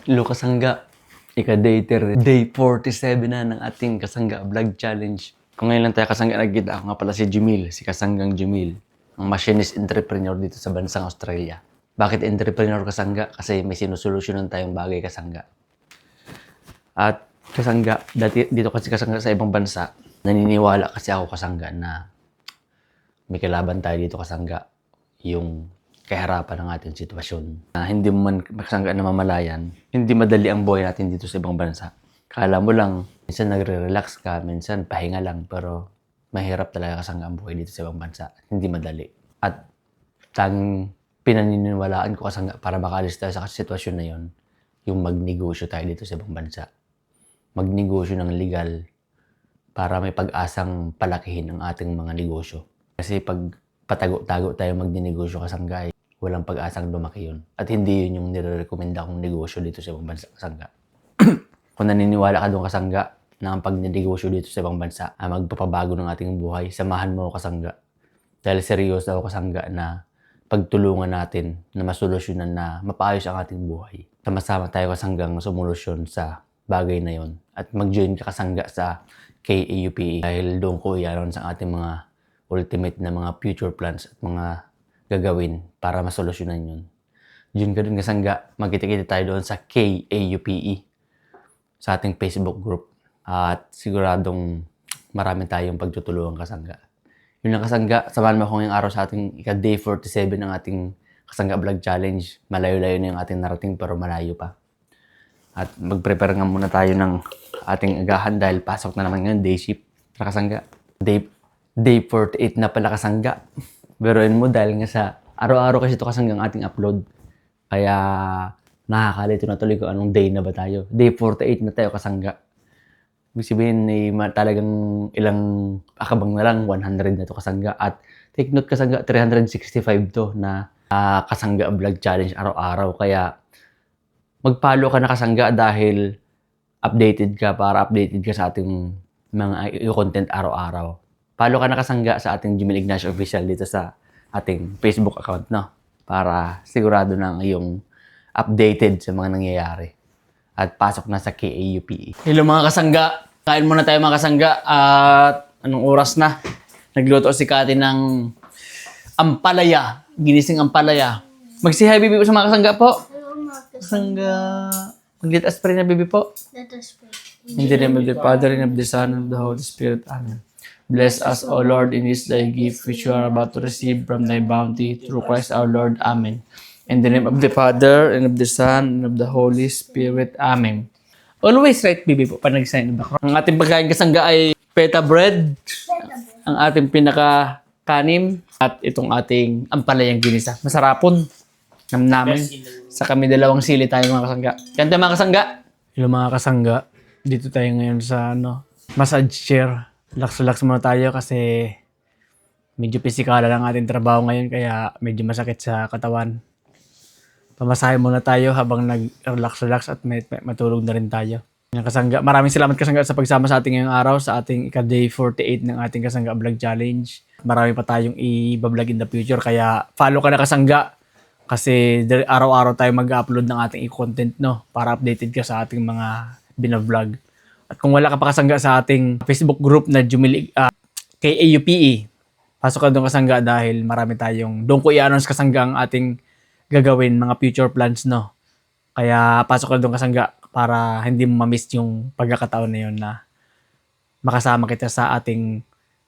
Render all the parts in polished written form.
Hello Kasangga, ika-day 47 na ng ating Kasangga Vlog Challenge. Kung ngayon lang tayo Kasangga nagkita, ako nga pala si Jumil, si Kasanggang Jumil, ang machinist entrepreneur dito sa bansang Australia. Bakit entrepreneur Kasangga? Kasi may sinusolusyonan tayong bagay Kasangga. At Kasangga, dito kasi Kasangga sa ibang bansa, naniniwala kasi ako Kasangga na may kalaban tayo dito Kasangga, yung kahirapan ng ating sitwasyon. Hindi mo man Kasangga namamalayan, hindi madali ang buhay natin dito sa ibang bansa. Kala mo lang, minsan nagre-relax ka, minsan pahinga lang, pero mahirap talaga Kasangga ang buhay dito sa ibang bansa. Hindi madali. At tanging pinaniniwalaan ko Kasangga para makalis tayo sa sitwasyon na yon, yung magnegosyo tayo dito sa ibang bansa. Magnegosyo ng legal para may pag-asang palakihin ang ating mga negosyo. Kasi pag patago-tago tayo magnenegosyo Kasangga, walang pag-asang lumaki yun. At hindi yun yung nire-recommenda kong negosyo dito sa ibang bansa Kasangga. Kung naniniwala ka doon Kasangga na ang pagnenegosyo dito sa ibang bansa ay magpapabago ng ating buhay, samahan mo Kasangga. Dahil seryoso ako Kasangga na pagtulungan natin na masolusyonan na mapaayos ang ating buhay. Sama-sama tayo Kasanggang sumolusyon sa bagay na yon. At mag-join ka Kasangga sa KAUPE dahil doon ko iyaron sa ating mga ultimate na mga future plans at mga gagawin para masolusyonan yun. Diyan ka dun Kasangga, magkita-kita tayo doon sa KAUPE sa ating Facebook group. At siguradong marami tayong pagtutulungan Kasangga. Yun lang Kasangga, samahan mo ako ngayong araw sa ating ika-day 47 ng ating Kasangga Vlog Challenge. Malayo-layo na yung ating narating pero malayo pa. At mag-prepare nga muna tayo ng ating agahan dahil pasok na naman ngayon, day shift. Tara Kasangga, day 48 na pala Kasangga. Beroin mo dahil nga sa araw-araw kasi ito Kasanggang ating upload. Kaya nakakalito na tuloy kung anong day na ba tayo. Day 48 na tayo Kasangga. Ibig sabihin talagang ilang akabang na lang 100 na to Kasangga. At take note Kasangga, 365 to na Kasangga Vlog Challenge araw-araw. Kaya mag-follow ka na Kasangga dahil updated ka para updated ka sa ating mga content araw-araw. Follow ka na Kasangga sa ating Jumil Ignacio Official dito sa ating Facebook account, no? Para sigurado na yung updated sa mga nangyayari. At pasok na sa KAUPE. Hello mga Kasangga! Kain muna tayo mga Kasangga. At anong oras na? Nagluto si Kati ng ampalaya. Ginising ampalaya. Mag-say bibi po sa mga Kasangga po. Hello, mga Kasangga. Mag-let us pray na bibi po. Let us pray. In the name of the Father, and of the Son, and of the Holy Spirit. Amen. Bless us, O Lord, in this thy gift which you are about to receive from thy bounty through Christ our Lord. Amen. In the name of the Father, and of the Son, and of the Holy Spirit. Amen. Always right, bibi po, pag nag-sign in the background. Ang ating pagkain Kasangga ay peta bread, ang ating pinaka-kanim, at itong ating ampalayang ginisa. Masarapon. Namnamin. Sa kami dalawang sili tayo mga Kasangga. Yan tayo mga Kasangga. Hello mga Kasangga. Dito tayo ngayon sa massage chair. Relax muna tayo kasi medyo pisikala lang ating trabaho ngayon kaya medyo masakit sa katawan. Pamasahe muna tayo habang nag-relax at matulog na rin tayo. Kasangga, maraming salamat Kasangga sa pagsama sa ating ngayong araw sa ating ika-day 48 ng ating Kasangga Vlog Challenge. Marami pa tayong i-vlog in the future kaya follow ka na Kasangga kasi araw-araw tayo mag-upload ng ating i-content para updated ka sa ating mga binavlog. At kung wala ka pa Kasangga sa ating Facebook group na Jumil KAUPE, pasok ka doon Kasangga dahil marami tayong doon ko i-announce Kasangga ang ating gagawin, mga future plans Kaya pasok ka doon Kasangga para hindi mo ma-miss yung pagkakataon na yun na makasama kita sa ating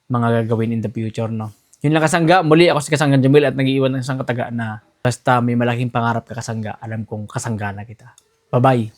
mga gagawin in the future Yun lang Kasangga, muli ako si Kasanggang Jumil at nag-iwan ng isang kataga na basta may malaking pangarap ka Kasangga, alam kong Kasangga na kita. Bye-bye!